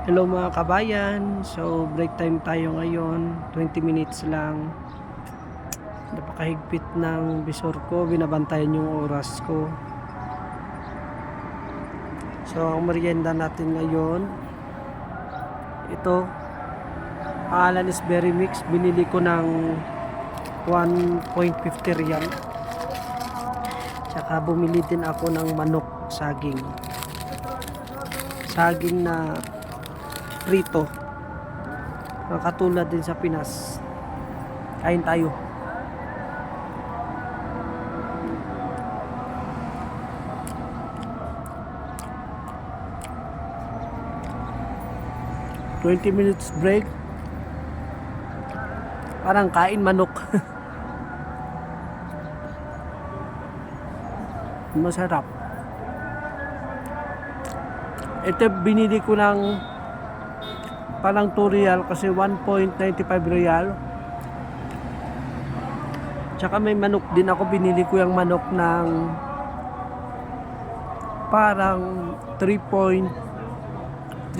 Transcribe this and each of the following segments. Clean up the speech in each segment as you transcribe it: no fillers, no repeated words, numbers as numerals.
Hello mga kabayan, so break time tayo ngayon, 20 minutes lang. Napakahigpit ng bisor ko, binabantayan yung oras ko. So ang merienda natin ngayon, ito, pangalan is Berry Mix, binili ko ng 1.50 riyal. Tsaka bumili din ako ng manok saging. Saging na prito. Katulad din sa Pinas. Kain tayo. "20 minutes break." Parang kain manok. Masarap. Ito binili ko ng parang 2 real kasi 1.95 real. Tsaka may manok din ako, binili ko yung manok ng parang 3.35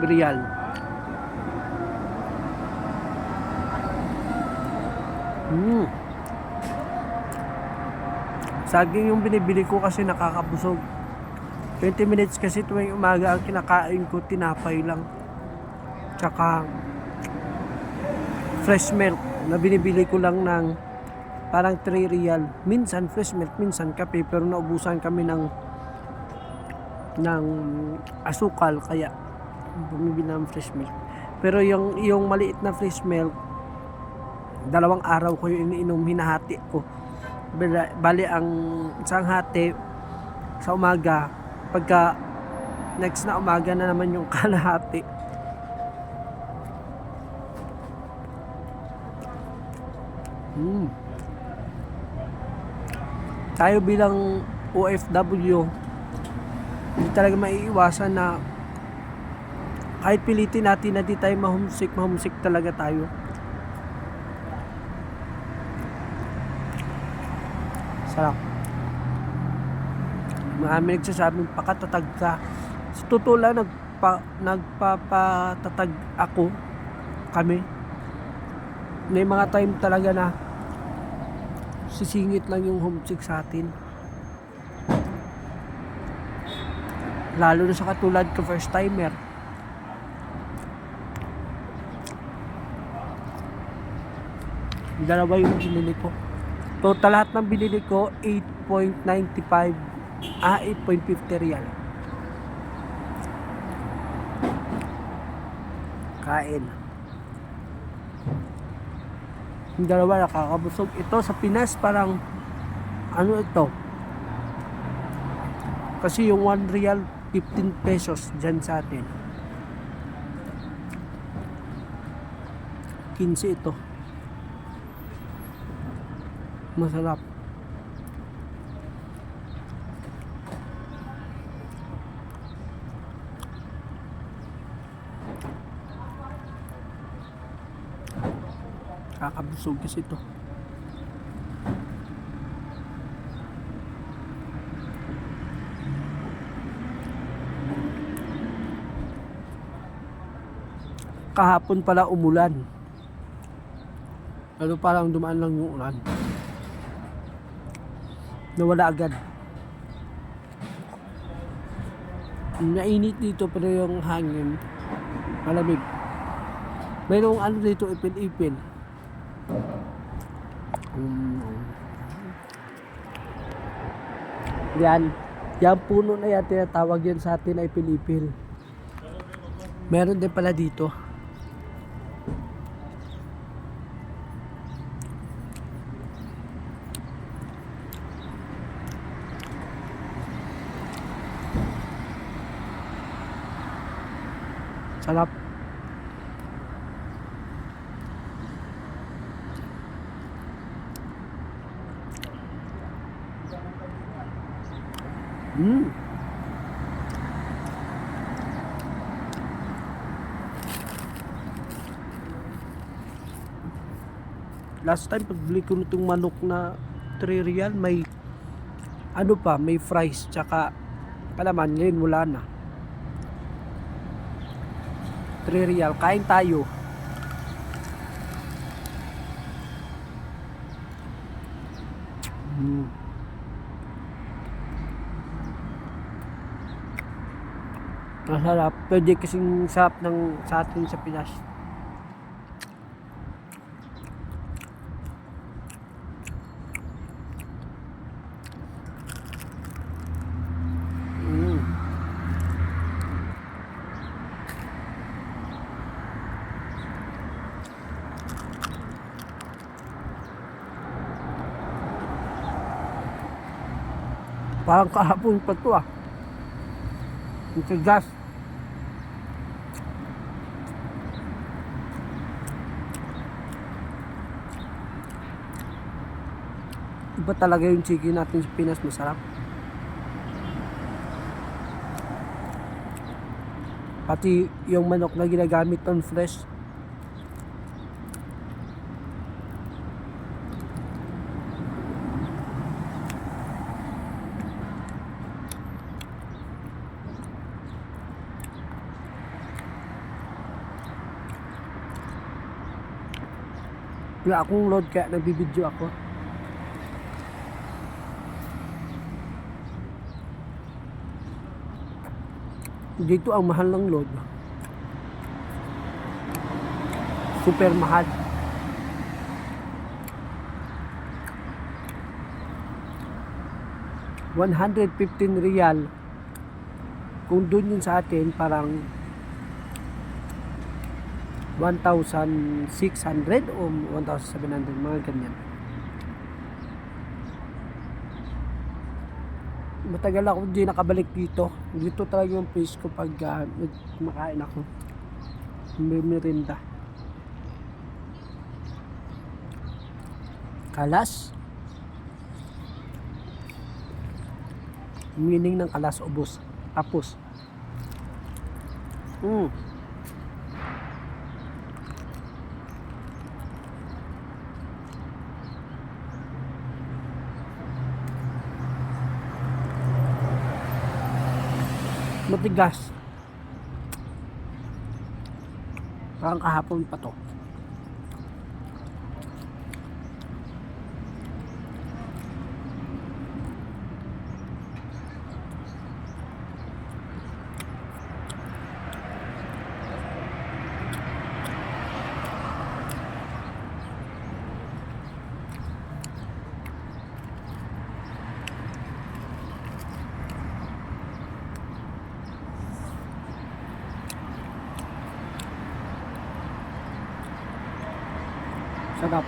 real. Saging yung binibili ko kasi nakakabusog. 20 minutes kasi tuwing umaga ang kinakain ko, tinapay lang. Tsaka fresh milk na binibili ko lang ng parang 3 real. Minsan fresh milk, minsan kape, pero naubusan kami ng asukal kaya bumibili ng fresh milk. Pero yung maliit na fresh milk, 2 araw ko yung iniinom, hinahati ko. Bali ang isang hati sa umaga, pagka next na umaga na naman yung kalahati. Tayo bilang OFW, hindi talaga maiiwasan na kahit pilitin natin na di tayo mahumsik talaga tayo. Sarap. Marami nagsasabing pakatatag ka. Sa totoo lang, nagpapatatag kami. May mga time talaga na sisingit lang yung homesick sa atin. Lalo na sa katulad ko, first timer. Dalawa yung binili ko. Total lahat ng binili ko 8.50 real. Kain. Yung dalawa nakakabusog. Ito sa Pinas parang ano ito? Kasi yung 1 real 15 pesos dyan sa atin. 15 ito. Masarap. Kakabusog kasi ito. Kahapon pala umulan. Ano, parang dumaan lang yung ulan. Nawala agad. Mainit dito pero yung hangin malamig. Mayroong ano dito, ipil-ipil. Yan puno na yan, tinatawag yan sa atin ay ipil-ipil. Meron din pala dito. Sarap. Last time pagbili ko nitong manok na 3 real, may ano pa, may fries tsaka palaman. Ngayon wala na. 3 real. Kain tayo. Masarap. Pwede kasing sarap ng sa atin sa Pinas. Parang kahapon pa to ah. Ito gas. Iba talaga yung chicken natin sa Pinas, masarap. Pati yung manok na ginagamit ng fresh. Wala akong load kaya nagbibideo ako. Dito ang mahal ng load. Super mahal. ₱115. Kung doon yun sa atin, parang 1,600 o 1,700, mga ganyan. Matagal ako hindi nakabalik dito. Dito talaga yung place ko pag kumakain ako. May merinda. Kalas. Meaning ng kalas, ubos. Tapos. Matigas. Parang kahapon pa to. Sarap.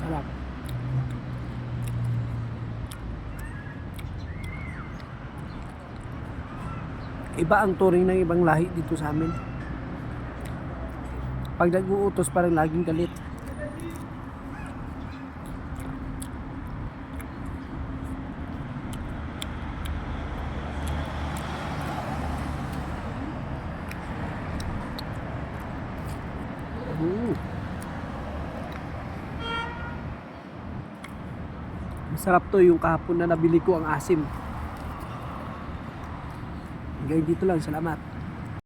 Sarap. Iba ang turing ng ibang lahi dito sa amin. Pag nag-uutos parang laging galit. Masarap to, yung kahapon na nabili ko ang asim. Hanggang dito lang, salamat.